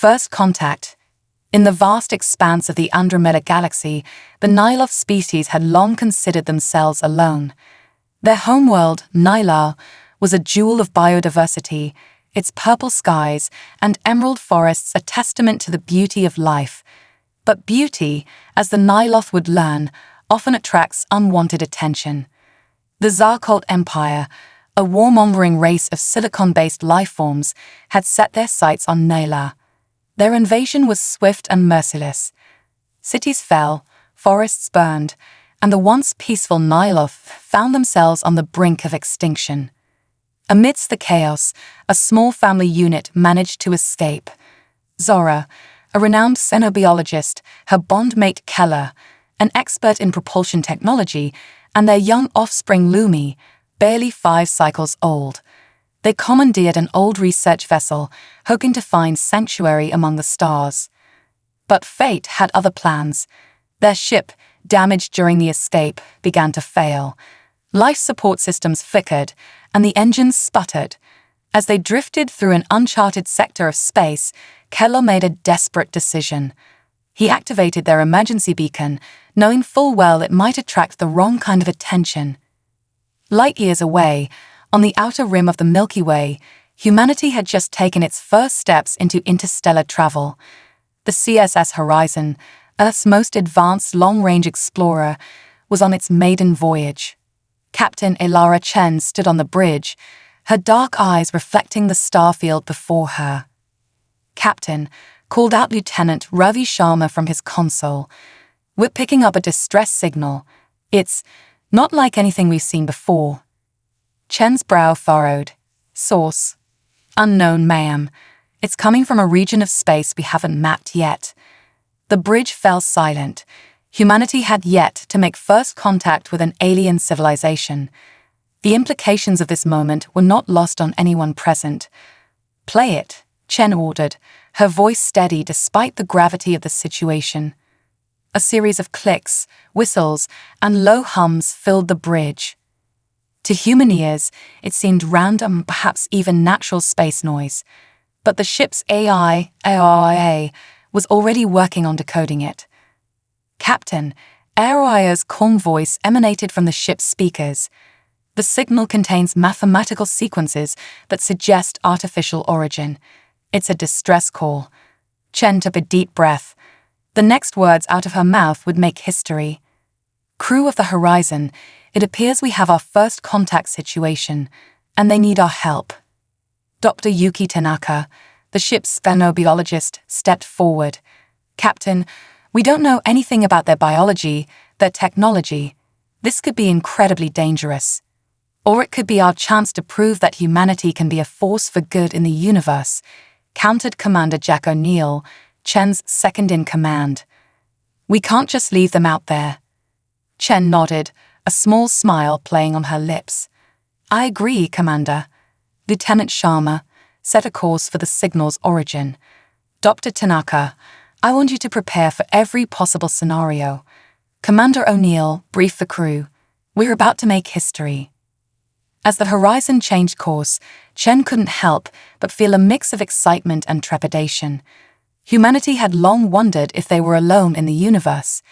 First contact. In the vast expanse of the Andromeda Galaxy, the Nyloth species had long considered themselves alone. Their homeworld, Nylar, was a jewel of biodiversity, its purple skies and emerald forests a testament to the beauty of life. But beauty, as the Nyloth would learn, often attracts unwanted attention. The Zarkalt Empire, a warmongering race of silicon-based lifeforms, had set their sights on Nylar. Their invasion was swift and merciless. Cities fell, forests burned, and the once peaceful Nyloth found themselves on the brink of extinction. Amidst the chaos, a small family unit managed to escape. Zora, a renowned xenobiologist, her bondmate Keller, an expert in propulsion technology, and their young offspring Lumi, barely 5 cycles old. They commandeered an old research vessel, hoping to find sanctuary among the stars. But fate had other plans. Their ship, damaged during the escape, began to fail. Life support systems flickered, and the engines sputtered. As they drifted through an uncharted sector of space, Keller made a desperate decision. He activated their emergency beacon, knowing full well it might attract the wrong kind of attention. Light years away, on the outer rim of the Milky Way, humanity had just taken its first steps into interstellar travel. The CSS Horizon, Earth's most advanced long-range explorer, was on its maiden voyage. Captain Elara Chen stood on the bridge, her dark eyes reflecting the starfield before her. "Captain," called out Lieutenant Ravi Sharma from his console. "We're picking up a distress signal. It's not like anything we've seen before." Chen's brow furrowed. "Source: unknown, ma'am. It's coming from a region of space we haven't mapped yet." The bridge fell silent. Humanity had yet to make first contact with an alien civilization. The implications of this moment were not lost on anyone present. "Play it," Chen ordered, her voice steady despite the gravity of the situation. A series of clicks, whistles, and low hums filled the bridge. To human ears, it seemed random, perhaps even natural space noise. But the ship's AI was already working on decoding it. "Captain," Aeroia's calm voice emanated from the ship's speakers. "The signal contains mathematical sequences that suggest artificial origin. It's a distress call." Chen took a deep breath. The next words out of her mouth would make history. "Crew of the Horizon, it appears we have our first contact situation, and they need our help." Dr. Yuki Tanaka, the ship's xenobiologist, stepped forward. "Captain, we don't know anything about their biology, their technology. This could be incredibly dangerous. Or it could be our chance to prove that humanity can be a force for good in the universe," countered Commander Jack O'Neill, Chen's second-in-command. "We can't just leave them out there." Chen nodded, a small smile playing on her lips. "I agree, Commander." Lieutenant Sharma set a course for the signal's origin. "Dr. Tanaka, I want you to prepare for every possible scenario." Commander O'Neill briefed the crew. "We're about to make history." As the Horizon changed course, Chen couldn't help but feel a mix of excitement and trepidation. Humanity had long wondered if they were alone in the universe.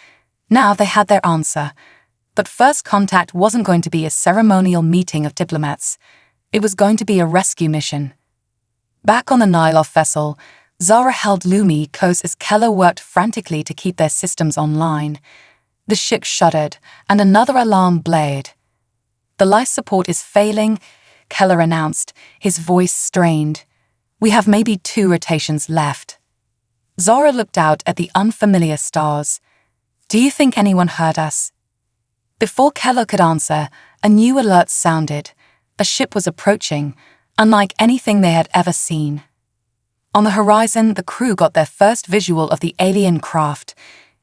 Now they had their answer. But first contact wasn't going to be a ceremonial meeting of diplomats. It was going to be a rescue mission. Back on the Nyloth vessel, Zara held Lumi close as Keller worked frantically to keep their systems online. The ship shuddered, and another alarm blared. "The life support is failing," Keller announced, his voice strained. "We have maybe 2 rotations left." Zora looked out at the unfamiliar stars. "Do you think anyone heard us?" Before Keller could answer, a new alert sounded. A ship was approaching, unlike anything they had ever seen. On the horizon, the crew got their first visual of the alien craft.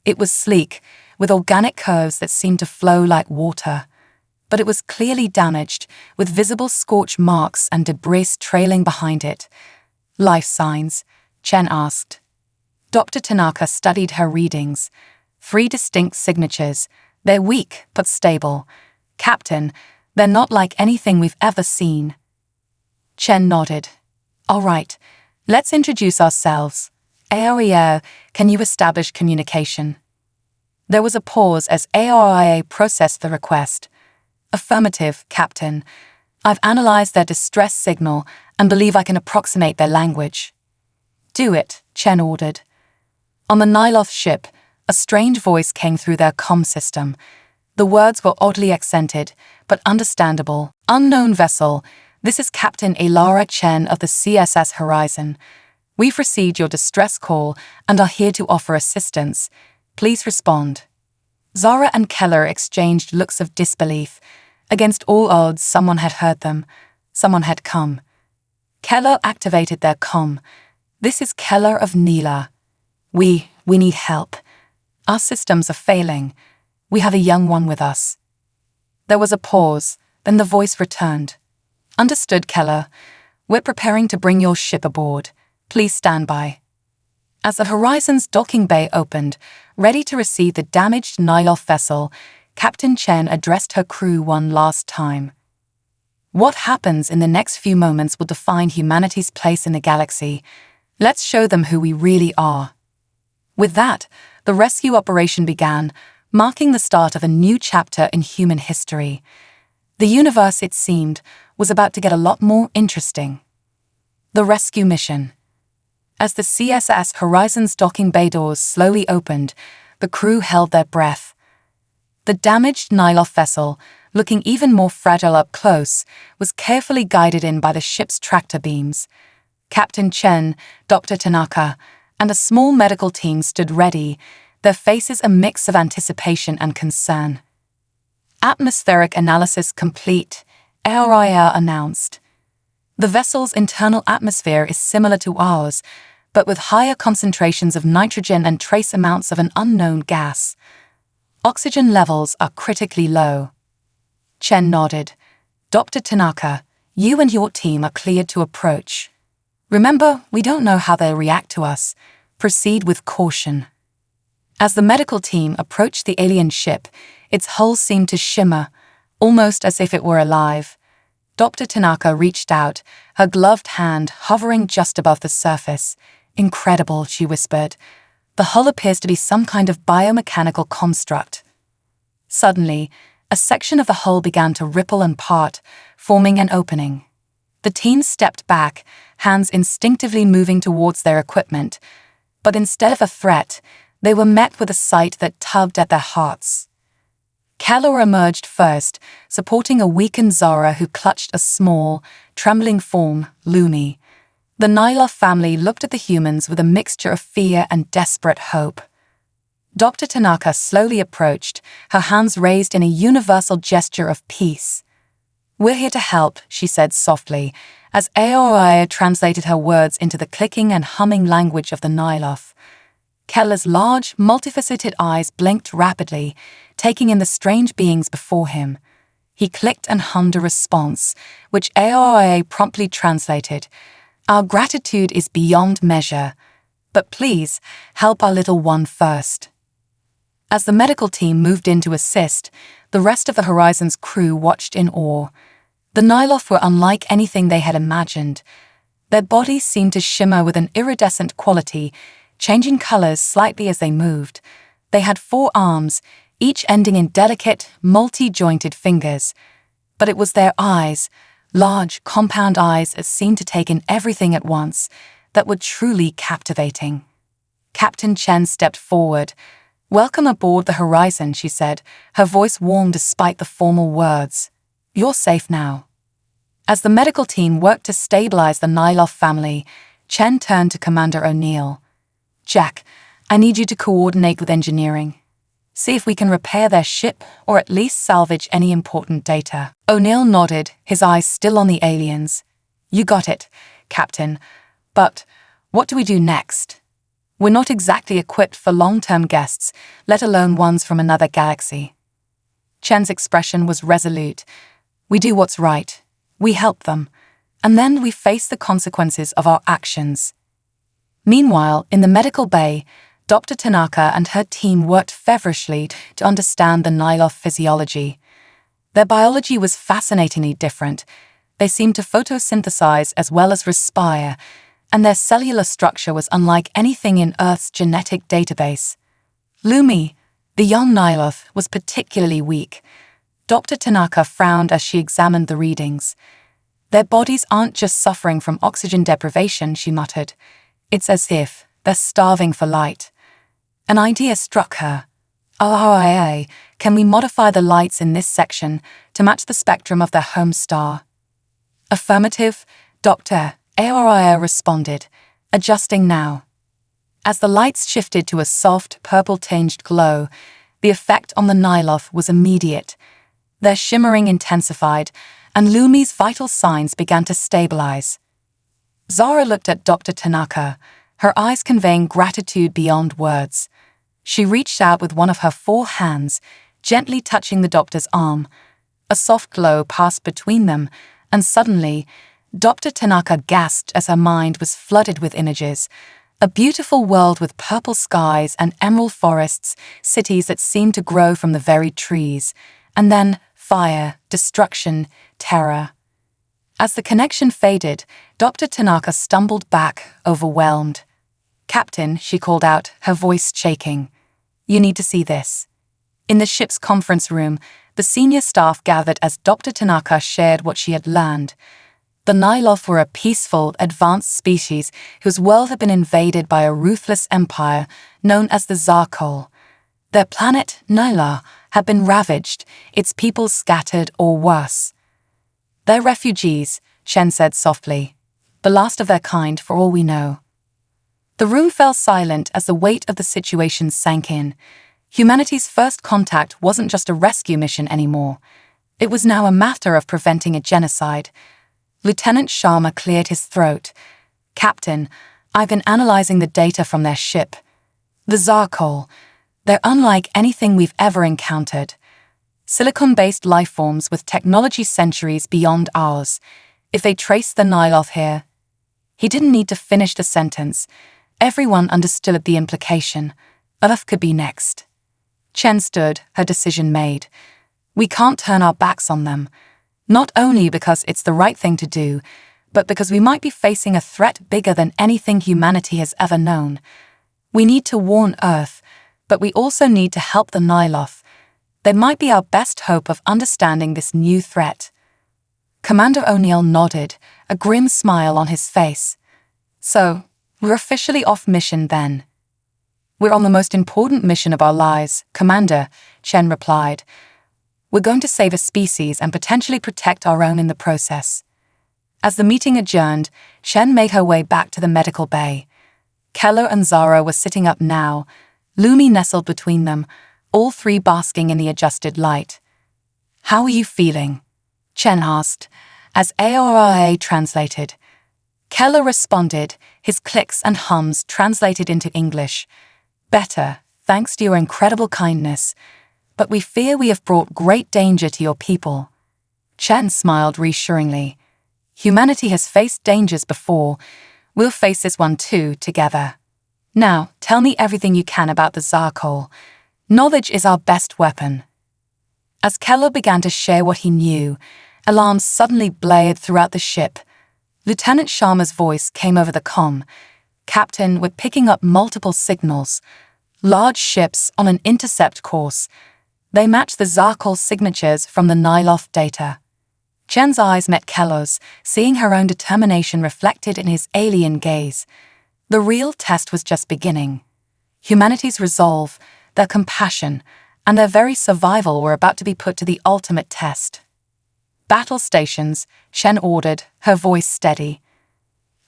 It was sleek, with organic curves that seemed to flow like water. But it was clearly damaged, with visible scorch marks and debris trailing behind it. "Life signs?" Chen asked. Dr. Tanaka studied her readings. 3 distinct signatures. "They're weak, but stable. Captain, they're not like anything we've ever seen." Chen nodded. "All right, let's introduce ourselves. ARIA, can you establish communication? There was a pause as ARIA processed the request. Affirmative, Captain. I've analyzed their distress signal and believe I can approximate their language. Do it, Chen ordered. On the Niloth ship, a strange voice came through their comm system. The words were oddly accented, but understandable. Unknown vessel, this is Captain Elara Chen of the CSS Horizon. We've received your distress call and are here to offer assistance. Please respond. Zara and Keller exchanged looks of disbelief. Against all odds, someone had heard them. Someone had come. Keller activated their comm. This is Keller of Nila. We need help. Our systems are failing. We have a young one with us. There was a pause, then the voice returned. Understood, Keller. We're preparing to bring your ship aboard. Please stand by. As the Horizon's docking bay opened, ready to receive the damaged Niloth vessel, Captain Chen addressed her crew one last time. What happens in the next few moments will define humanity's place in the galaxy. Let's show them who we really are. With that, the rescue operation began, marking the start of a new chapter in human history. The universe, it seemed, was about to get a lot more interesting. The rescue mission. As the CSS Horizon's docking bay doors slowly opened, the crew held their breath. The damaged Niloth vessel, looking even more fragile up close, was carefully guided in by the ship's tractor beams. Captain Chen, Dr. Tanaka, and a small medical team stood ready, their faces a mix of anticipation and concern. Atmospheric analysis complete, ARIA announced. The vessel's internal atmosphere is similar to ours, but with higher concentrations of nitrogen and trace amounts of an unknown gas. Oxygen levels are critically low. Chen nodded. Dr. Tanaka, you and your team are cleared to approach. Remember, we don't know how they'll react to us. Proceed with caution. As the medical team approached the alien ship, its hull seemed to shimmer, almost as if it were alive. Dr. Tanaka reached out, her gloved hand hovering just above the surface. Incredible, she whispered. The hull appears to be some kind of biomechanical construct. Suddenly, a section of the hull began to ripple and part, forming an opening. The team stepped back, hands instinctively moving towards their equipment. But instead of a threat, they were met with a sight that tugged at their hearts. Keller emerged first, supporting a weakened Zara who clutched a small, trembling form, Lumi. The Niloth family looked at the humans with a mixture of fear and desperate hope. Dr. Tanaka slowly approached, her hands raised in a universal gesture of peace. We're here to help, she said softly, as ARIA translated her words into the clicking and humming language of the Niloth. Keller's large, multifaceted eyes blinked rapidly, taking in the strange beings before him. He clicked and hummed a response, which ARIA promptly translated. Our gratitude is beyond measure, but please help our little one first. As the medical team moved in to assist, the rest of the Horizon's crew watched in awe. The Niloth were unlike anything they had imagined. Their bodies seemed to shimmer with an iridescent quality, changing colors slightly as they moved. They had 4 arms, each ending in delicate, multi-jointed fingers. But it was their eyes, large, compound eyes that seemed to take in everything at once, that were truly captivating. Captain Chen stepped forward. Welcome aboard the Horizon, she said, her voice warm despite the formal words. You're safe now. As the medical team worked to stabilize the Niloth family, Chen turned to Commander O'Neill. Jack, I need you to coordinate with engineering. See if we can repair their ship or at least salvage any important data. O'Neill nodded, his eyes still on the aliens. You got it, Captain. But what do we do next? We're not exactly equipped for long-term guests, let alone ones from another galaxy. Chen's expression was resolute. We do what's right. We help them. And then we face the consequences of our actions. Meanwhile, in the medical bay, Dr. Tanaka and her team worked feverishly to understand the Niloth physiology. Their biology was fascinatingly different. They seemed to photosynthesize as well as respire, and their cellular structure was unlike anything in Earth's genetic database. Lumi, the young Nyloth, was particularly weak. Dr. Tanaka frowned as she examined the readings. Their bodies aren't just suffering from oxygen deprivation, she muttered. It's as if they're starving for light. An idea struck her. RIA, can we modify the lights in this section to match the spectrum of their home star? Affirmative, Dr. Aoria responded, adjusting now. As the lights shifted to a soft, purple-tinged glow, the effect on the Nyloth was immediate. Their shimmering intensified, and Lumi's vital signs began to stabilize. Zara looked at Dr. Tanaka, her eyes conveying gratitude beyond words. She reached out with one of her 4 hands, gently touching the doctor's arm. A soft glow passed between them, and suddenly, Dr. Tanaka gasped as her mind was flooded with images. A beautiful world with purple skies and emerald forests, cities that seemed to grow from the very trees, and then fire, destruction, terror. As the connection faded, Dr. Tanaka stumbled back, overwhelmed. Captain, she called out, her voice shaking. You need to see this. In the ship's conference room, the senior staff gathered as Dr. Tanaka shared what she had learned. The Nyloth were a peaceful, advanced species whose world had been invaded by a ruthless empire known as the Zarkol. Their planet, Nyla, had been ravaged, its people scattered or worse. They're refugees, Shen said softly. The last of their kind, for all we know. The room fell silent as the weight of the situation sank in. Humanity's first contact wasn't just a rescue mission anymore. It was now a matter of preventing a genocide. Lieutenant Sharma cleared his throat. Captain, I've been analyzing the data from their ship. The Zarkol. They're unlike anything we've ever encountered. Silicon-based lifeforms with technology centuries beyond ours. If they traced the Nyloth here... He didn't need to finish the sentence. Everyone understood the implication. Earth could be next. Chen stood, her decision made. We can't turn our backs on them. Not only because it's the right thing to do, but because we might be facing a threat bigger than anything humanity has ever known. We need to warn Earth, but we also need to help the Nyloth. They might be our best hope of understanding this new threat. Commander O'Neill nodded, a grim smile on his face. So, we're officially off mission then. We're on the most important mission of our lives, Commander, Chen replied. We're going to save a species and potentially protect our own in the process. As the meeting adjourned, Shen made her way back to the medical bay. Keller and Zara were sitting up now, Lumi nestled between them, all 3 basking in the adjusted light. How are you feeling? Chen asked, as AORA translated. Keller responded, his clicks and hums translated into English. Better, thanks to your incredible kindness. But we fear we have brought great danger to your people. Chen smiled reassuringly. Humanity has faced dangers before. We'll face this one too, together. Now, tell me everything you can about the Zarkol. Knowledge is our best weapon. As Keller began to share what he knew, alarms suddenly blared throughout the ship. Lieutenant Sharma's voice came over the comm. Captain, we're picking up multiple signals. Large ships on an intercept course. They match the Zarkol signatures from the Nyloth data. Chen's eyes met Keller's, seeing her own determination reflected in his alien gaze. The real test was just beginning. Humanity's resolve, their compassion, and their very survival were about to be put to the ultimate test. Battle stations, Chen ordered, her voice steady.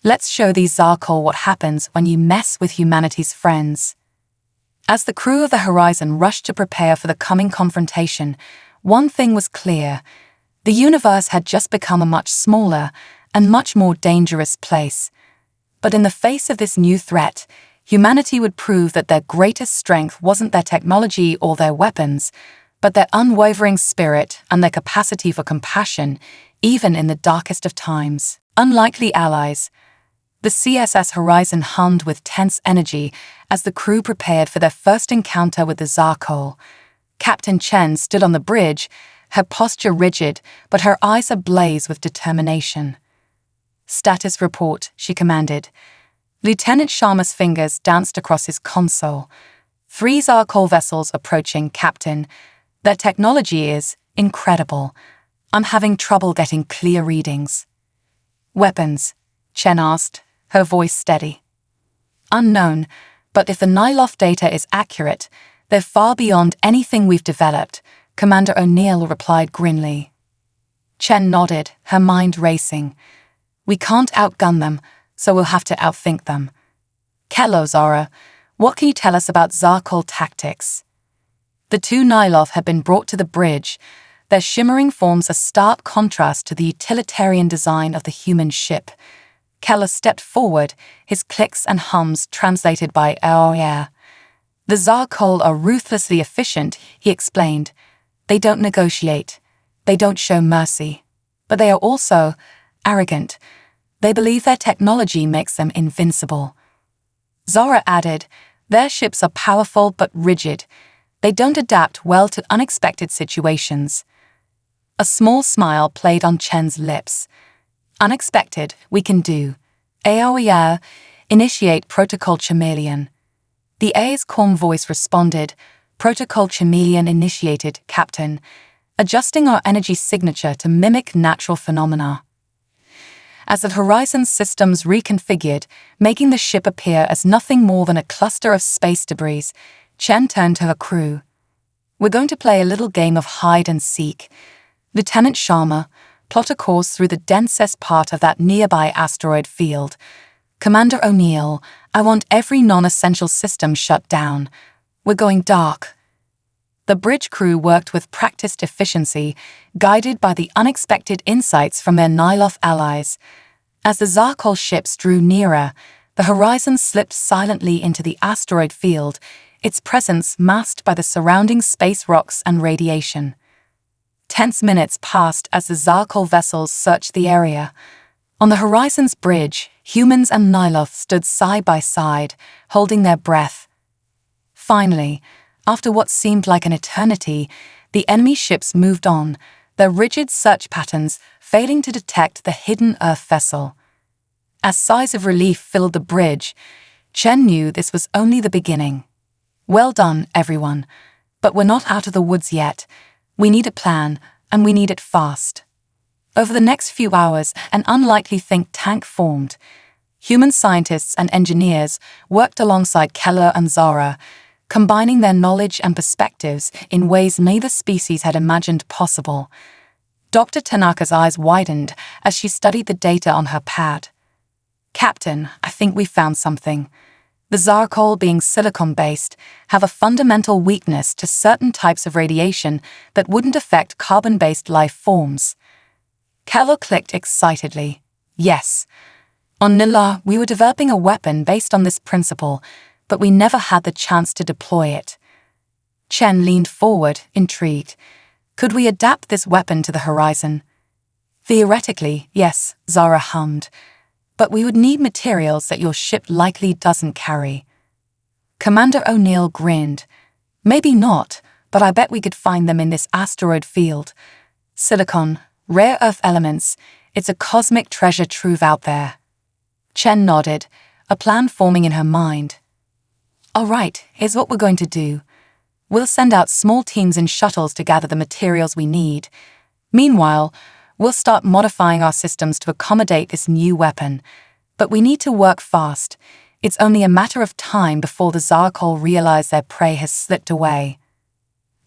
Let's show these Zarkol what happens when you mess with humanity's friends. As the crew of the Horizon rushed to prepare for the coming confrontation, one thing was clear. The universe had just become a much smaller and much more dangerous place. But in the face of this new threat, humanity would prove that their greatest strength wasn't their technology or their weapons, but their unwavering spirit and their capacity for compassion, even in the darkest of times. Unlikely allies. The CSS Horizon hummed with tense energy as the crew prepared for their first encounter with the Zarkol. Captain Chen stood on the bridge, her posture rigid, but her eyes ablaze with determination. Status report, she commanded. Lieutenant Sharma's fingers danced across his console. 3 Zarkol vessels approaching, Captain. Their technology is incredible. I'm having trouble getting clear readings. Weapons? Chen asked, her voice steady. Unknown, but if the Nyloth data is accurate, they're far beyond anything we've developed, Commander O'Neill replied grimly. Chen nodded, her mind racing. We can't outgun them, so we'll have to outthink them. Kello, Zara, what can you tell us about Zarkol tactics? The 2 Nyloth had been brought to the bridge, their shimmering forms a stark contrast to the utilitarian design of the human ship. Keller stepped forward, his clicks and hums translated by air. The Zarkol are ruthlessly efficient, he explained. They don't negotiate. They don't show mercy. But they are also arrogant. They believe their technology makes them invincible. Zara added, their ships are powerful but rigid. They don't adapt well to unexpected situations. A small smile played on Chen's lips. Unexpected, we can do. AOER, initiate Protocol Chameleon. The A's calm voice responded, Protocol Chameleon initiated, Captain, adjusting our energy signature to mimic natural phenomena. As the Horizon systems reconfigured, making the ship appear as nothing more than a cluster of space debris, Chen turned to her crew. We're going to play a little game of hide and seek. Lieutenant Sharma, plot a course through the densest part of that nearby asteroid field. Commander O'Neill, I want every non-essential system shut down. We're going dark. The bridge crew worked with practiced efficiency, guided by the unexpected insights from their Nyloth allies. As the Zarkol ships drew nearer, the Horizon slipped silently into the asteroid field, its presence masked by the surrounding space rocks and radiation. Tense minutes passed as the Zarkol vessels searched the area. On the Horizon's bridge, humans and Nyloth stood side by side, holding their breath. Finally, after what seemed like an eternity, the enemy ships moved on, their rigid search patterns failing to detect the hidden Earth vessel. As sighs of relief filled the bridge, Chen knew this was only the beginning. Well done, everyone. But we're not out of the woods yet. We need a plan, and we need it fast. Over the next few hours, an unlikely think tank formed. Human scientists and engineers worked alongside Keller and Zara, combining their knowledge and perspectives in ways neither species had imagined possible. Dr. Tanaka's eyes widened as she studied the data on her pad. Captain, I think we found something. The Zarkol, being silicon-based, have a fundamental weakness to certain types of radiation that wouldn't affect carbon-based life forms. Keller clicked excitedly. Yes. On Nila, we were developing a weapon based on this principle, but we never had the chance to deploy it. Chen leaned forward, intrigued. Could we adapt this weapon to the Horizon? Theoretically, yes, Zara hummed. But we would need materials that your ship likely doesn't carry. Commander O'Neill grinned. Maybe not, but I bet we could find them in this asteroid field. Silicon, rare earth elements, it's a cosmic treasure trove out there. Chen nodded, a plan forming in her mind. All right, here's what we're going to do. We'll send out small teams in shuttles to gather the materials we need. Meanwhile, we'll start modifying our systems to accommodate this new weapon. But we need to work fast. It's only a matter of time before the Zarkol realize their prey has slipped away.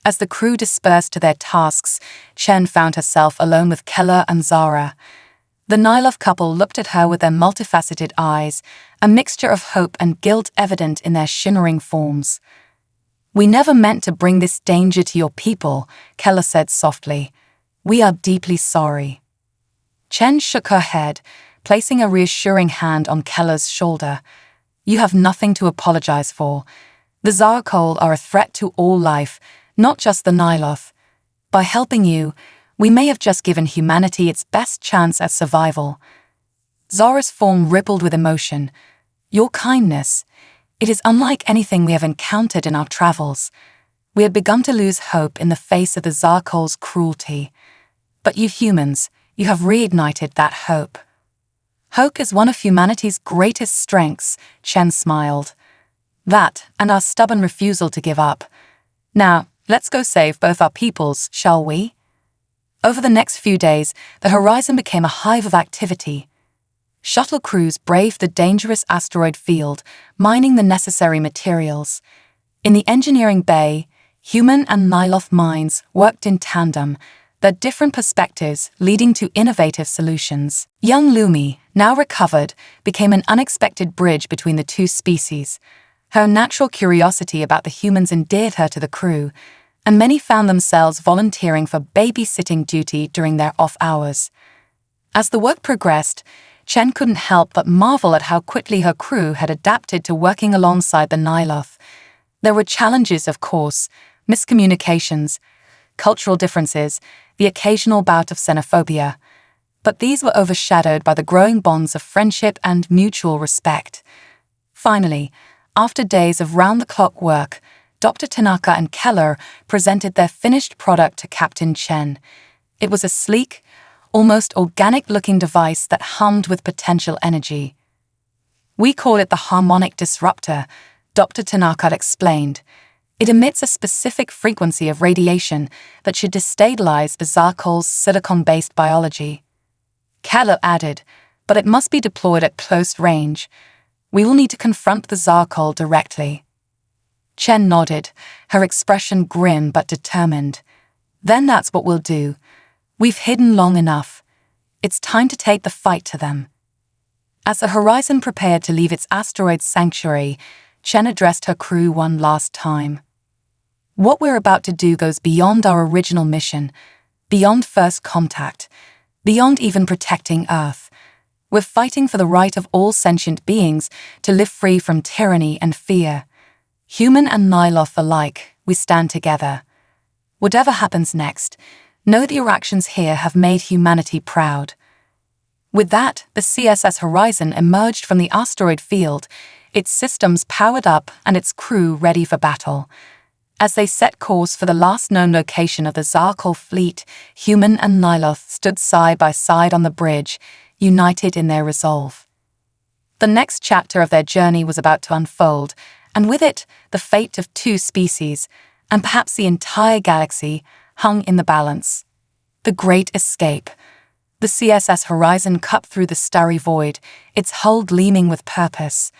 As the crew dispersed to their tasks, Chen found herself alone with Keller and Zara. The Nyloth couple looked at her with their multifaceted eyes, a mixture of hope and guilt evident in their shimmering forms. We never meant to bring this danger to your people, Keller said softly. We are deeply sorry. Chen shook her head, placing a reassuring hand on Keller's shoulder. You have nothing to apologize for. The Zarkol are a threat to all life, not just the Nyloth. By helping you, we may have just given humanity its best chance at survival. Zara's form rippled with emotion. Your kindness, it is unlike anything we have encountered in our travels. We had begun to lose hope in the face of the Zarkol's cruelty. But you humans, you have reignited that hope. Hope is one of humanity's greatest strengths, Chen smiled. That, and our stubborn refusal to give up. Now, let's go save both our peoples, shall we? Over the next few days, the horizon became a hive of activity. Shuttle crews braved the dangerous asteroid field, mining the necessary materials. In the engineering bay, human and Nyloth minds worked in tandem, their different perspectives leading to innovative solutions. Young Lumi, now recovered, became an unexpected bridge between the two species. Her natural curiosity about the humans endeared her to the crew, and many found themselves volunteering for babysitting duty during their off hours. As the work progressed, Chen couldn't help but marvel at how quickly her crew had adapted to working alongside the Nyloth. There were challenges, of course, miscommunications, cultural differences, the occasional bout of xenophobia, but these were overshadowed by the growing bonds of friendship and mutual respect. Finally, after days of round-the-clock work, Dr. Tanaka and Keller presented their finished product to Captain Chen. It was a sleek, almost organic-looking device that hummed with potential energy. "We call it the harmonic disruptor," Dr. Tanaka explained. "It emits a specific frequency of radiation that should destabilize the Zarkol's silicon-based biology." Keller added, "But it must be deployed at close range. We will need to confront the Zarkol directly." Chen nodded, her expression grim but determined. "Then that's what we'll do. We've hidden long enough. It's time to take the fight to them." As the Horizon prepared to leave its asteroid sanctuary, Chen addressed her crew one last time. "What we're about to do goes beyond our original mission, beyond first contact, beyond even protecting Earth. We're fighting for the right of all sentient beings to live free from tyranny and fear. Human and Nyloth alike, we stand together. Whatever happens next, know that your actions here have made humanity proud." With that, the CSS Horizon emerged from the asteroid field, its systems powered up and its crew ready for battle. As they set course for the last known location of the Zarkol fleet, human and Nyloth stood side by side on the bridge, united in their resolve. The next chapter of their journey was about to unfold, and with it, the fate of two species, and perhaps the entire galaxy, hung in the balance. The Great Escape. The CSS Horizon cut through the starry void, its hull gleaming with purpose.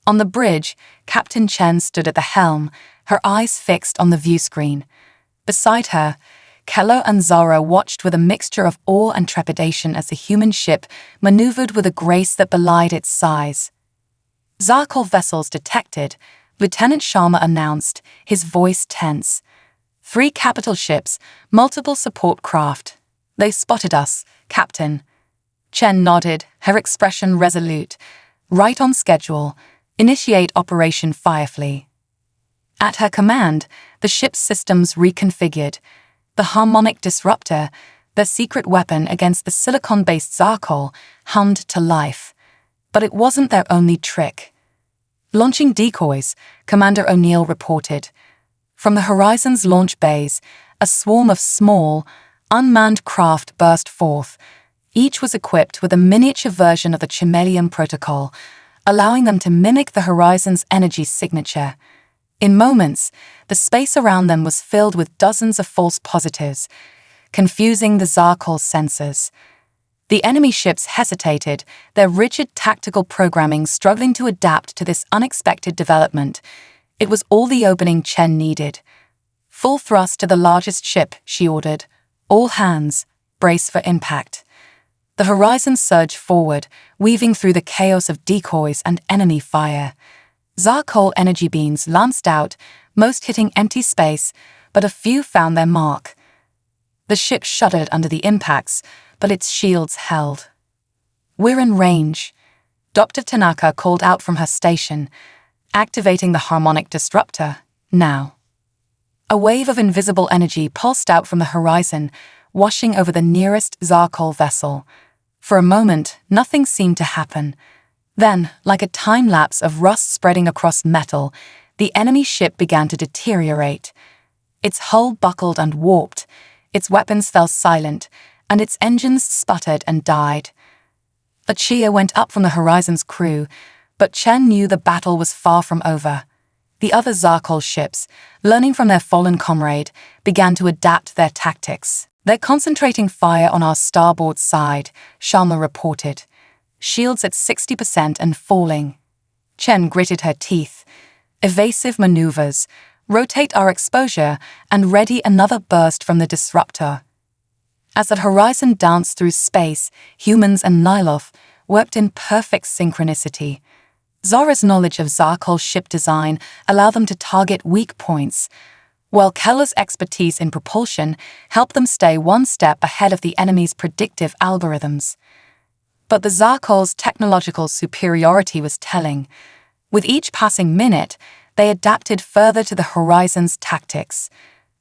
On the bridge, Captain Chen stood at the helm, her eyes fixed on the viewscreen. Beside her, Keller and Zara watched with a mixture of awe and trepidation as the human ship maneuvered with a grace that belied its size. "Zarkol vessels detected," Lieutenant Sharma announced, his voice tense. "3 capital ships, multiple support craft. They spotted us, Captain." Chen nodded, her expression resolute. "Right on schedule. Initiate Operation Firefly." At her command, the ship's systems reconfigured. The harmonic disruptor, their secret weapon against the silicon-based Zarkol, hummed to life. But it wasn't their only trick. "Launching decoys," Commander O'Neill reported. From the Horizon's launch bays, a swarm of small, unmanned craft burst forth. Each was equipped with a miniature version of the Chimelium protocol, allowing them to mimic the Horizon's energy signature. In moments, the space around them was filled with dozens of false positives, confusing the Zarkol sensors. The enemy ships hesitated, their rigid tactical programming struggling to adapt to this unexpected development. It was all the opening Chen needed. "Full thrust to the largest ship," she ordered. "All hands, brace for impact." The Horizon surged forward, weaving through the chaos of decoys and enemy fire. Zarkol energy beams lanced out, most hitting empty space, but a few found their mark. The ship shuddered under the impacts, but its shields held. "We're in range," Dr. Tanaka called out from her station, activating the harmonic disruptor, now. A wave of invisible energy pulsed out from the Horizon, washing over the nearest Zarkol vessel. For a moment, nothing seemed to happen. Then, like a time-lapse of rust spreading across metal, the enemy ship began to deteriorate. Its hull buckled and warped, its weapons fell silent, and its engines sputtered and died. A cheer went up from the Horizon's crew, but Chen knew the battle was far from over. The other Zarkol ships, learning from their fallen comrade, began to adapt their tactics. "They're concentrating fire on our starboard side," Sharma reported. "Shields at 60% and falling." Chen gritted her teeth. "Evasive maneuvers. Rotate our exposure and ready another burst from the disruptor." As the Horizon danced through space, humans and Nyloth worked in perfect synchronicity. Zora's knowledge of Zarkol ship design allowed them to target weak points, while Keller's expertise in propulsion helped them stay one step ahead of the enemy's predictive algorithms. But the Zarkol's technological superiority was telling. With each passing minute, they adapted further to the Horizon's tactics.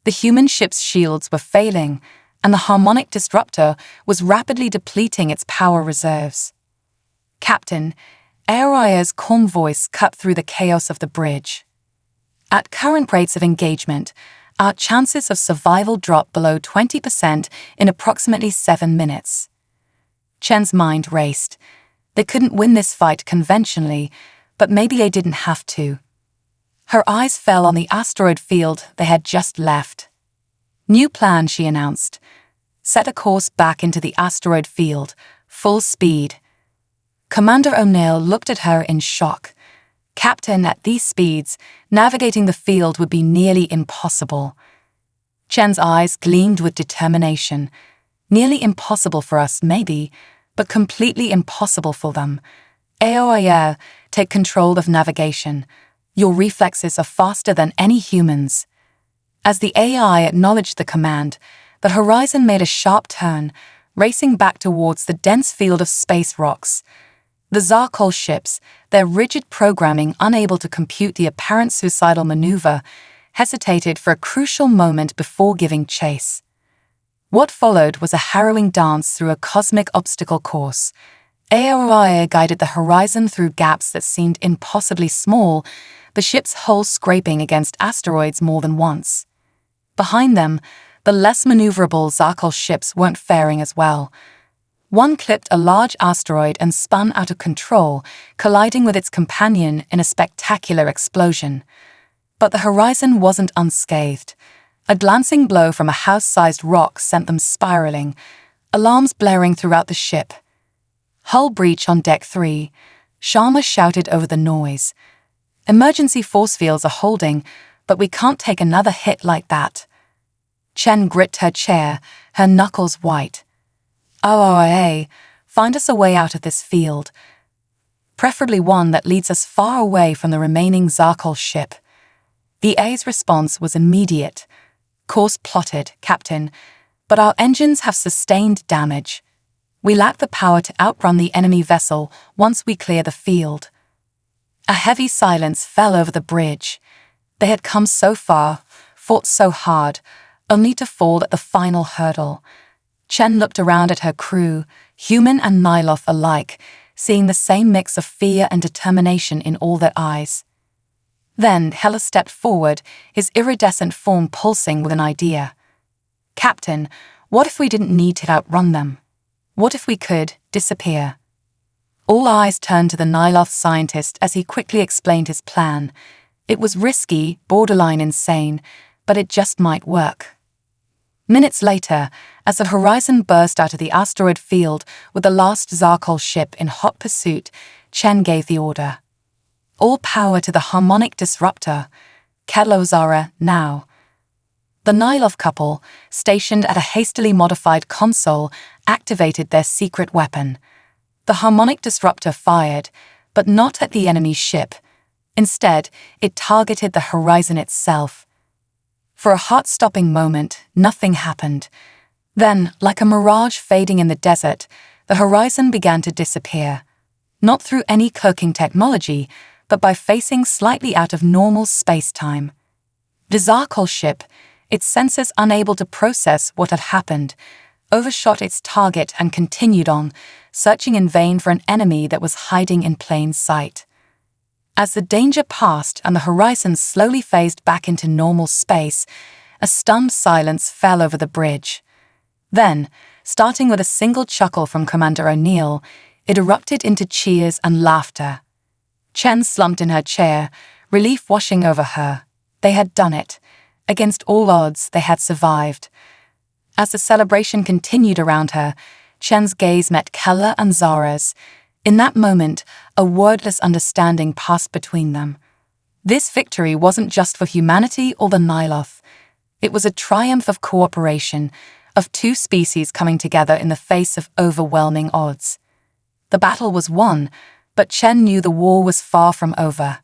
The human ship's shields were failing, and the harmonic disruptor was rapidly depleting its power reserves. "Captain," Aoya's calm voice cut through the chaos of the bridge. "At current rates of engagement, our chances of survival drop below 20% in approximately 7 minutes. Chen's mind raced. They couldn't win this fight conventionally, but maybe they didn't have to. Her eyes fell on the asteroid field they had just left. "New plan," she announced. "Set a course back into the asteroid field, full speed." Commander O'Neill looked at her in shock. "Captain, at these speeds, navigating the field would be nearly impossible." Chen's eyes gleamed with determination. "Nearly impossible for us, maybe, but completely impossible for them. Aoya, take control of navigation. Your reflexes are faster than any humans." As the AI acknowledged the command, the Horizon made a sharp turn, racing back towards the dense field of space rocks. The Zarkol ships, their rigid programming unable to compute the apparent suicidal maneuver, hesitated for a crucial moment before giving chase. What followed was a harrowing dance through a cosmic obstacle course. Aoya guided the Horizon through gaps that seemed impossibly small, the ship's hull scraping against asteroids more than once. Behind them, the less maneuverable Zarkol ships weren't faring as well. One clipped a large asteroid and spun out of control, colliding with its companion in a spectacular explosion. But the Horizon wasn't unscathed. A glancing blow from a house-sized rock sent them spiraling, alarms blaring throughout the ship. "Hull breach on Deck 3, Sharma shouted over the noise. "Emergency force fields are holding, but we can't take another hit like that." Chen gripped her chair, her knuckles white. "Aoya, find us a way out of this field. Preferably one that leads us far away from the remaining Zarkol ship." The A's response was immediate. "Course plotted, Captain, but our engines have sustained damage. We lack the power to outrun the enemy vessel once we clear the field." A heavy silence fell over the bridge. They had come so far, fought so hard, only to fall at the final hurdle. Chen looked around at her crew, human and Nyloth alike, seeing the same mix of fear and determination in all their eyes. Then Heller stepped forward, his iridescent form pulsing with an idea. "Captain, what if we didn't need to outrun them? What if we could disappear?" All eyes turned to the Nyloth scientist as he quickly explained his plan. It was risky, borderline insane, but it just might work. Minutes later, as the Horizon burst out of the asteroid field with the last Zarkol ship in hot pursuit, Chen gave the order. "All power to the harmonic disruptor. Kedlo Zara, now." The Nyloth couple, stationed at a hastily modified console, activated their secret weapon. The harmonic disruptor fired, but not at the enemy ship. Instead, it targeted the Horizon itself. For a heart-stopping moment, nothing happened. Then, like a mirage fading in the desert, the Horizon began to disappear. Not through any cloaking technology, but by facing slightly out of normal space-time. The Zarkol ship, its sensors unable to process what had happened, overshot its target and continued on, searching in vain for an enemy that was hiding in plain sight. As the danger passed and the Horizon slowly phased back into normal space, a stunned silence fell over the bridge. Then, starting with a single chuckle from Commander O'Neill, it erupted into cheers and laughter. Chen slumped in her chair, relief washing over her. They had done it. Against all odds, they had survived. As the celebration continued around her, Chen's gaze met Keller and Zara's. In that moment, a wordless understanding passed between them. This victory wasn't just for humanity or the Niloth. It was a triumph of cooperation, of two species coming together in the face of overwhelming odds. The battle was won, but Chen knew the war was far from over.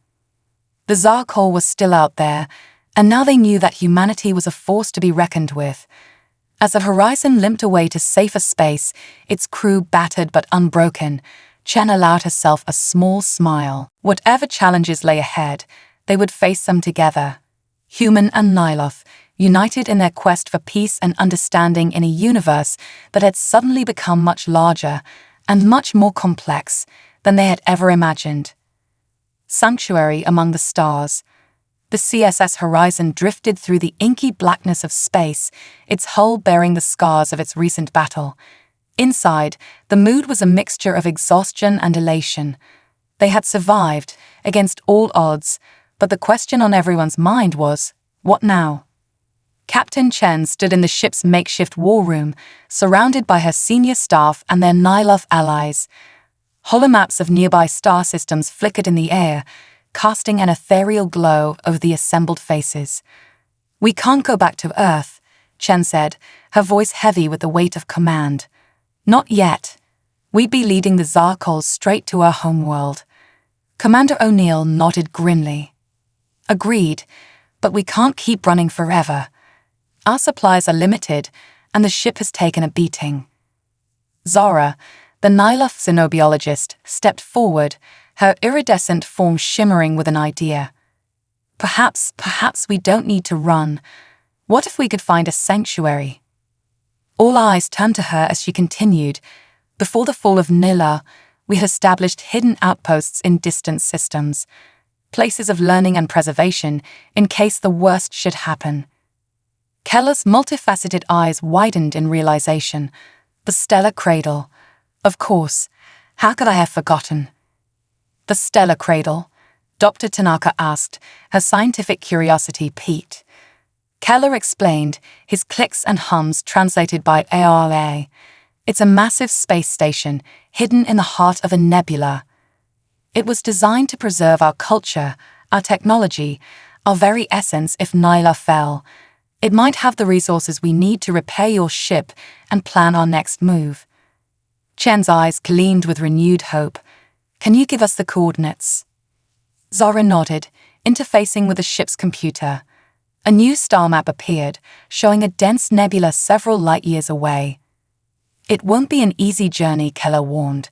The Zarkol was still out there, and now they knew that humanity was a force to be reckoned with. As the Horizon limped away to safer space, its crew battered but unbroken, Chen allowed herself a small smile. Whatever challenges lay ahead, they would face them together. Human and Niloth, united in their quest for peace and understanding in a universe that had suddenly become much larger and much more complex than they had ever imagined. Sanctuary among the stars. The CSS Horizon drifted through the inky blackness of space, its hull bearing the scars of its recent battle. Inside, the mood was a mixture of exhaustion and elation. They had survived, against all odds, but the question on everyone's mind was, what now? Captain Chen stood in the ship's makeshift war room, surrounded by her senior staff and their Niloth allies. Holomaps of nearby star systems flickered in the air, casting an ethereal glow over the assembled faces. "We can't go back to Earth," Chen said, her voice heavy with the weight of command. "Not yet. We'd be leading the Zarkols straight to our homeworld." Commander O'Neill nodded grimly. "Agreed, but we can't keep running forever. Our supplies are limited, and the ship has taken a beating." Zara, the Niloth xenobiologist, stepped forward, her iridescent form shimmering with an idea. Perhaps we don't need to run. What if we could find a sanctuary?" All eyes turned to her as she continued. "Before the fall of Nila, we had established hidden outposts in distant systems, places of learning and preservation in case the worst should happen." Keller's multifaceted eyes widened in realization. The stellar cradle. Of course, how could I have forgotten? "The stellar cradle?" Dr. Tanaka asked, her scientific curiosity piqued. Keller explained, his clicks and hums translated by ARA. "It's a massive space station, hidden in the heart of a nebula. It was designed to preserve our culture, our technology, our very essence if Nyla fell. It might have the resources we need to repair your ship and plan our next move." Chen's eyes gleamed with renewed hope. "Can you give us the coordinates?" Zara nodded, interfacing with the ship's computer. A new star map appeared, showing a dense nebula several light-years away. "It won't be an easy journey," Keller warned.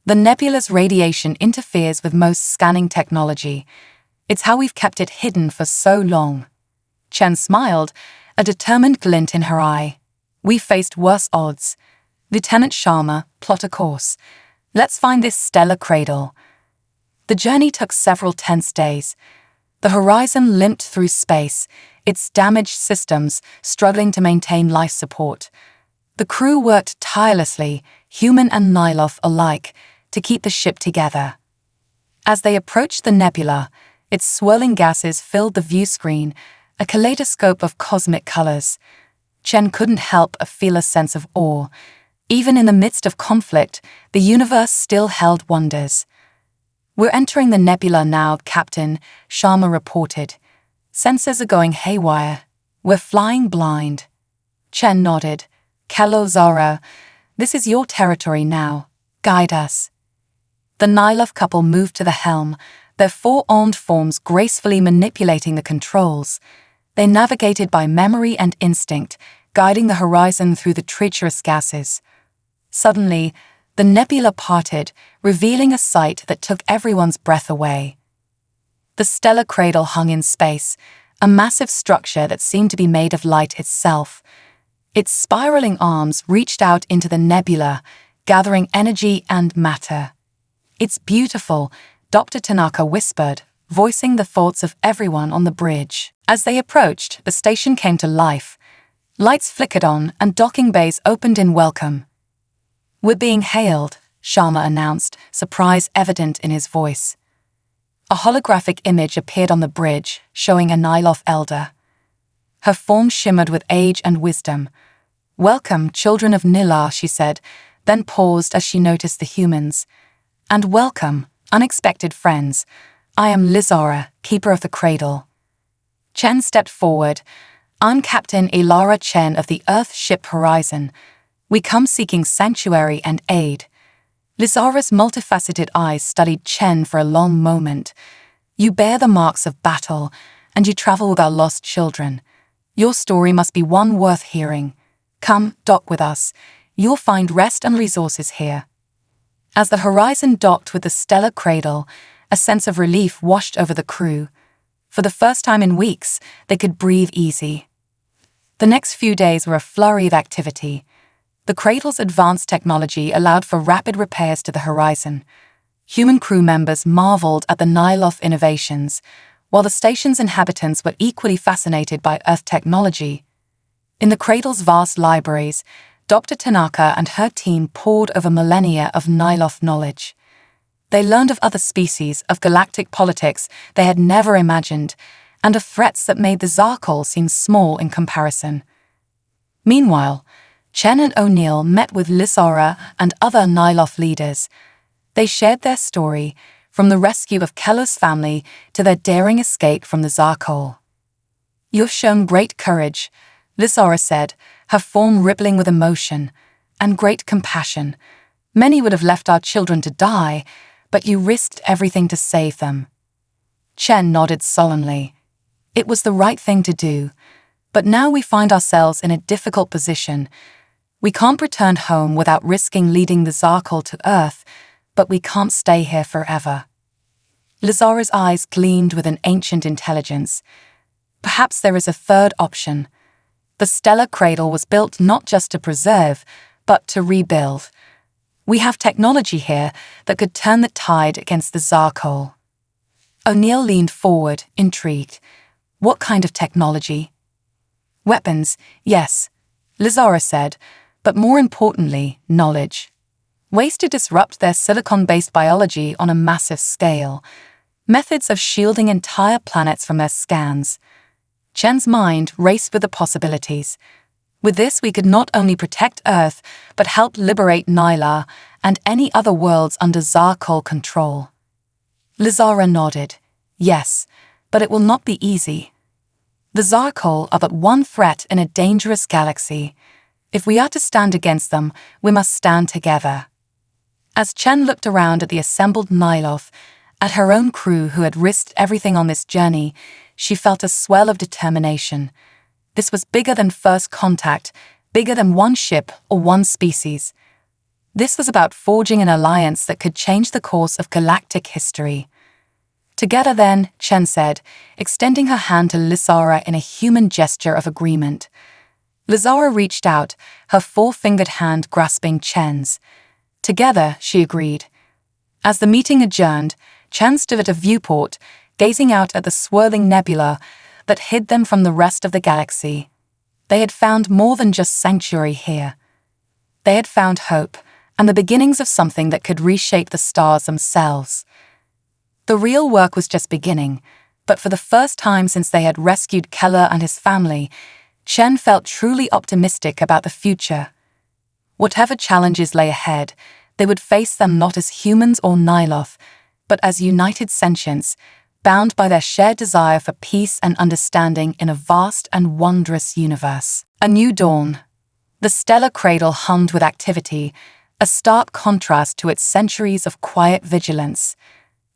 "The nebula's radiation interferes with most scanning technology. It's how we've kept it hidden for so long." Chen smiled, a determined glint in her eye. "We faced worse odds. Lieutenant Sharma, plot a course. Let's find this stellar cradle." The journey took several tense days. The Horizon limped through space, its damaged systems struggling to maintain life support. The crew worked tirelessly, human and Niloth alike, to keep the ship together. As they approached the nebula, its swirling gases filled the view screen, a kaleidoscope of cosmic colors. Chen couldn't help but feel a sense of awe. Even in the midst of conflict, the universe still held wonders. "We're entering the nebula now, Captain," Sharma reported. "Sensors are going haywire. We're flying blind." Chen nodded. "Kello, Zara, this is your territory now. Guide us." The Niloth couple moved to the helm, their four-armed forms gracefully manipulating the controls. They navigated by memory and instinct, guiding the Horizon through the treacherous gases. Suddenly, the nebula parted, revealing a sight that took everyone's breath away. The stellar cradle hung in space, a massive structure that seemed to be made of light itself. Its spiraling arms reached out into the nebula, gathering energy and matter. "It's beautiful," Dr. Tanaka whispered, voicing the thoughts of everyone on the bridge. As they approached, the station came to life. Lights flickered on and docking bays opened in welcome. "We're being hailed," Sharma announced, surprise evident in his voice. A holographic image appeared on the bridge, showing a Nyloth elder. Her form shimmered with age and wisdom. "Welcome, children of Nilar," she said, then paused as she noticed the humans. "And welcome, unexpected friends. I am Lizara, keeper of the cradle." Chen stepped forward. "I'm Captain Ilara Chen of the Earth ship Horizon. We come seeking sanctuary and aid." Lizara's multifaceted eyes studied Chen for a long moment. "You bear the marks of battle, and you travel with our lost children. Your story must be one worth hearing. Come, dock with us. You'll find rest and resources here." As the Horizon docked with the stellar cradle, a sense of relief washed over the crew. For the first time in weeks, they could breathe easy. The next few days were a flurry of activity. The cradle's advanced technology allowed for rapid repairs to the Horizon. Human crew members marveled at the Nyloth innovations, while the station's inhabitants were equally fascinated by Earth technology. In the cradle's vast libraries, Dr. Tanaka and her team pored over millennia of Nyloth knowledge. They learned of other species, of galactic politics they had never imagined, and of threats that made the Zarkol seem small in comparison. Meanwhile, Chen and O'Neill met with Lizara and other Nyloth leaders. They shared their story, from the rescue of Kello's family to their daring escape from the Zarkol. "You've shown great courage," Lizara said, her form rippling with emotion, "and great compassion. Many would have left our children to die, but you risked everything to save them." Chen nodded solemnly. "It was the right thing to do, but now we find ourselves in a difficult position. We can't return home without risking leading the Zarkol to Earth, but we can't stay here forever." Lizara's eyes gleamed with an ancient intelligence. "Perhaps there is a third option. The stellar cradle was built not just to preserve, but to rebuild. We have technology here that could turn the tide against the Zarkol." O'Neill leaned forward, intrigued. "What kind of technology?" "Weapons, yes," Lizara said, "but more importantly, knowledge. Ways to disrupt their silicon-based biology on a massive scale. Methods of shielding entire planets from their scans." Chen's mind raced with the possibilities. "With this, we could not only protect Earth, but help liberate Nyla and any other worlds under Zarkol control." Lizara nodded. "Yes, but it will not be easy. The Zarkol are but one threat in a dangerous galaxy. If we are to stand against them, we must stand together." As Chen looked around at the assembled Nyloth, at her own crew who had risked everything on this journey, she felt a swell of determination. This was bigger than first contact, bigger than one ship or one species. This was about forging an alliance that could change the course of galactic history. "Together then," Chen said, extending her hand to Lizara in a human gesture of agreement. Lizara reached out, her four-fingered hand grasping Chen's. "Together," she agreed. As the meeting adjourned, Chen stood at a viewport, gazing out at the swirling nebula that hid them from the rest of the galaxy. They had found more than just sanctuary here. They had found hope, and the beginnings of something that could reshape the stars themselves. The real work was just beginning, but for the first time since they had rescued Keller and his family, Chen felt truly optimistic about the future. Whatever challenges lay ahead, they would face them not as humans or Nyloth, but as united sentients, bound by their shared desire for peace and understanding in a vast and wondrous universe. A new dawn. The stellar cradle hummed with activity, a stark contrast to its centuries of quiet vigilance.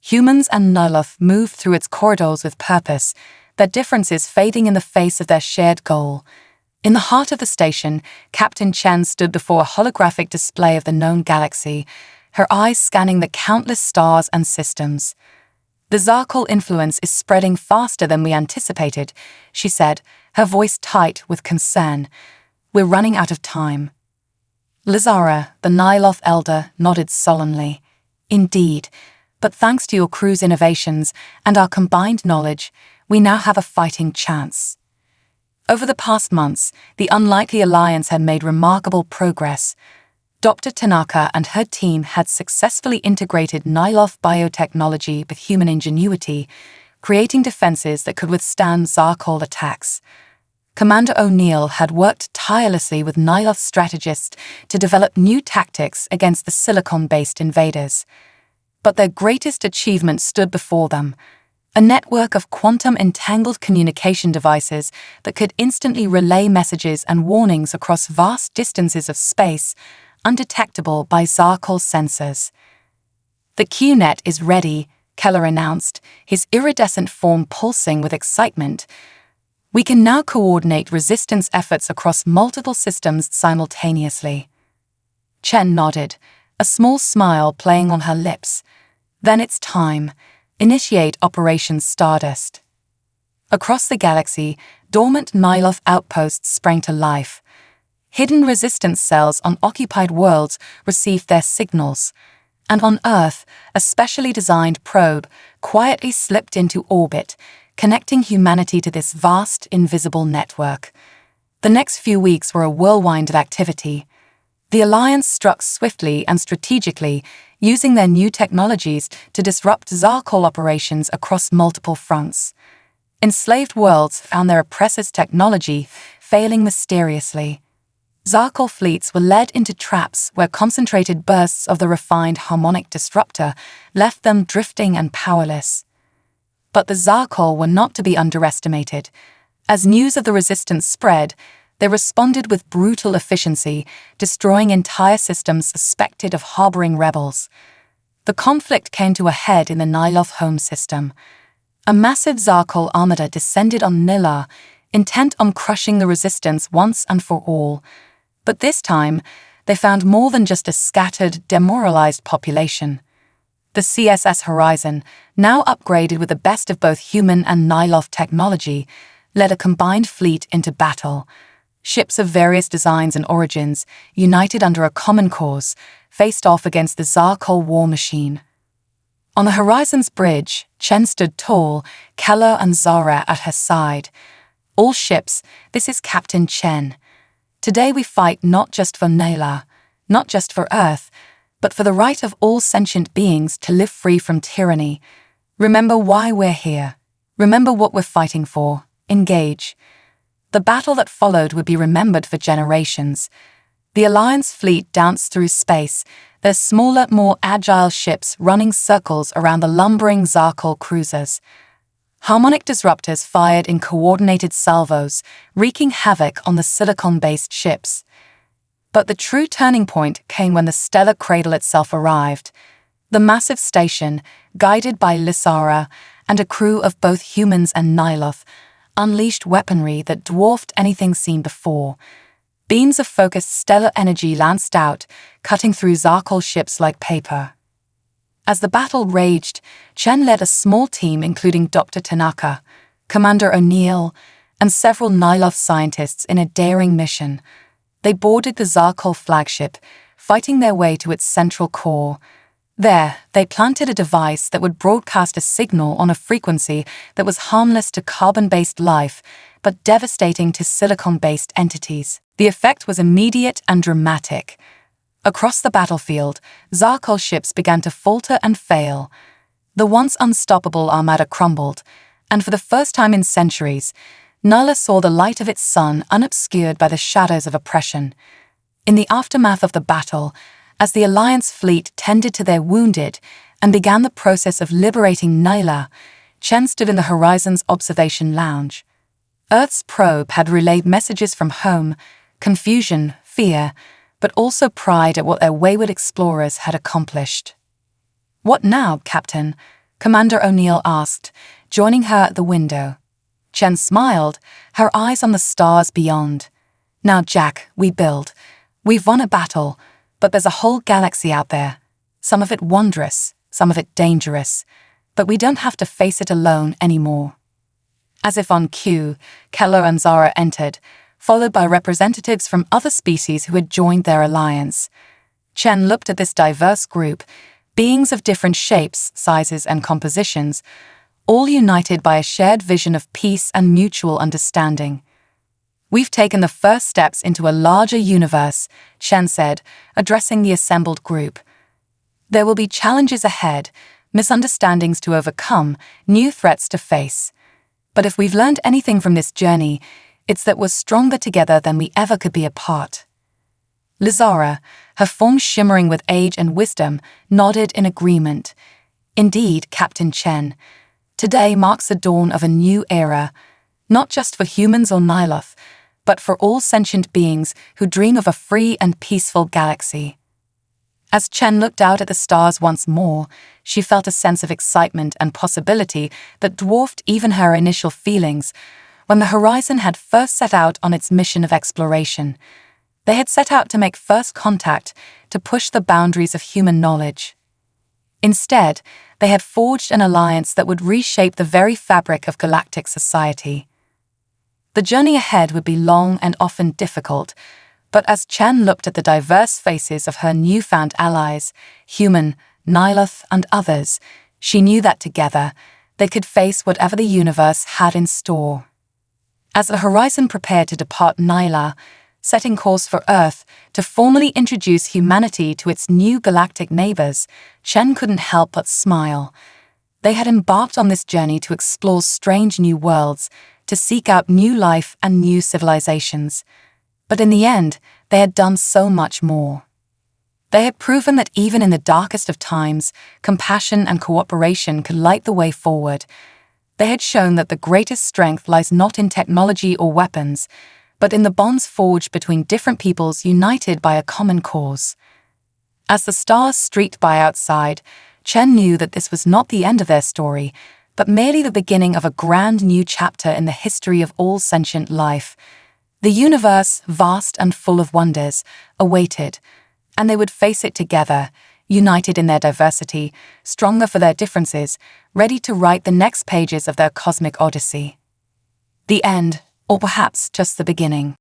Humans and Nyloth moved through its corridors with purpose, their differences fading in the face of their shared goal. In the heart of the station, Captain Chen stood before a holographic display of the known galaxy, her eyes scanning the countless stars and systems. "The Zarkol influence is spreading faster than we anticipated," she said, her voice tight with concern. "We're running out of time." Lizara, the Nyloth elder, nodded solemnly. "Indeed, but thanks to your crew's innovations and our combined knowledge, we now have a fighting chance." Over the past months, the unlikely alliance had made remarkable progress. Dr. Tanaka and her team had successfully integrated Nyloth biotechnology with human ingenuity, creating defenses that could withstand Zarkol attacks. Commander O'Neill had worked tirelessly with Nyloth strategists to develop new tactics against the silicon-based invaders. But their greatest achievement stood before them: a network of quantum-entangled communication devices that could instantly relay messages and warnings across vast distances of space, undetectable by Zarkol sensors. "The QNet is ready," Keller announced, his iridescent form pulsing with excitement. "We can now coordinate resistance efforts across multiple systems simultaneously." Chen nodded, a small smile playing on her lips. "Then it's time. Initiate Operation Stardust." Across the galaxy, dormant Nyloth outposts sprang to life. Hidden resistance cells on occupied worlds received their signals, and on Earth, a specially designed probe quietly slipped into orbit, connecting humanity to this vast, invisible network. The next few weeks were a whirlwind of activity. The Alliance struck swiftly and strategically, using their new technologies to disrupt Zarkol operations across multiple fronts. Enslaved worlds found their oppressors' technology failing mysteriously. Zarkol fleets were led into traps where concentrated bursts of the refined harmonic disruptor left them drifting and powerless. But the Zarkol were not to be underestimated. As news of the resistance spread, they responded with brutal efficiency, destroying entire systems suspected of harboring rebels. The conflict came to a head in the Nyloth home system. A massive Zarkol armada descended on Nila, intent on crushing the resistance once and for all. But this time, they found more than just a scattered, demoralized population. The CSS Horizon, now upgraded with the best of both human and Nyloth technology, led a combined fleet into battle. Ships of various designs and origins, united under a common cause, faced off against the Zarkol war machine. On the Horizon's bridge, Chen stood tall, Keller and Zara at her side. "All ships, this is Captain Chen. Today we fight not just for Nayla, not just for Earth, but for the right of all sentient beings to live free from tyranny. Remember why we're here. Remember what we're fighting for. Engage." The battle that followed would be remembered for generations. The Alliance fleet danced through space, their smaller, more agile ships running circles around the lumbering Zarkol cruisers. Harmonic disruptors fired in coordinated salvos, wreaking havoc on the silicon-based ships. But the true turning point came when the stellar cradle itself arrived. The massive station, guided by Lysara and a crew of both humans and Nyloth, unleashed weaponry that dwarfed anything seen before. Beams of focused stellar energy lanced out, cutting through Zarkol ships like paper. As the battle raged, Chen led a small team including Dr. Tanaka, Commander O'Neill, and several Nyloth scientists in a daring mission. They boarded the Zarkol flagship, fighting their way to its central core. There, they planted a device that would broadcast a signal on a frequency that was harmless to carbon-based life, but devastating to silicon-based entities. The effect was immediate and dramatic. Across the battlefield, Zarkol ships began to falter and fail. The once unstoppable armada crumbled, and for the first time in centuries, Nala saw the light of its sun unobscured by the shadows of oppression. In the aftermath of the battle, as the Alliance fleet tended to their wounded and began the process of liberating Nyla, Chen stood in the Horizon's observation lounge. Earth's probe had relayed messages from home, confusion, fear, but also pride at what their wayward explorers had accomplished. "What now, Captain?" Commander O'Neill asked, joining her at the window. Chen smiled, her eyes on the stars beyond. "Now, Jack, we build. We've won a battle, but there's a whole galaxy out there. Some of it wondrous, some of it dangerous. But we don't have to face it alone anymore." As if on cue, Keller and Zara entered, followed by representatives from other species who had joined their alliance. Chen looked at this diverse group, beings of different shapes, sizes, and compositions, all united by a shared vision of peace and mutual understanding. "We've taken the first steps into a larger universe," Chen said, addressing the assembled group. "There will be challenges ahead, misunderstandings to overcome, new threats to face. But if we've learned anything from this journey, it's that we're stronger together than we ever could be apart." Lizara, her form shimmering with age and wisdom, nodded in agreement. "Indeed, Captain Chen, today marks the dawn of a new era, not just for humans or Nyloth, but for all sentient beings who dream of a free and peaceful galaxy." As Chen looked out at the stars once more, she felt a sense of excitement and possibility that dwarfed even her initial feelings when the Horizon had first set out on its mission of exploration. They had set out to make first contact, to push the boundaries of human knowledge. Instead, they had forged an alliance that would reshape the very fabric of galactic society. The journey ahead would be long and often difficult, but as Chen looked at the diverse faces of her newfound allies, human, Nyloth, and others, she knew that together, they could face whatever the universe had in store. As the Horizon prepared to depart Nyla, setting course for Earth to formally introduce humanity to its new galactic neighbors, Chen couldn't help but smile. They had embarked on this journey to explore strange new worlds, to seek out new life and new civilizations. But in the end, they had done so much more. They had proven that even in the darkest of times, compassion and cooperation could light the way forward. They had shown that the greatest strength lies not in technology or weapons, but in the bonds forged between different peoples united by a common cause. As the stars streaked by outside, Chen knew that this was not the end of their story, but merely the beginning of a grand new chapter in the history of all sentient life. The universe, vast and full of wonders, awaited, and they would face it together, united in their diversity, stronger for their differences, ready to write the next pages of their cosmic odyssey. The end, or perhaps just the beginning.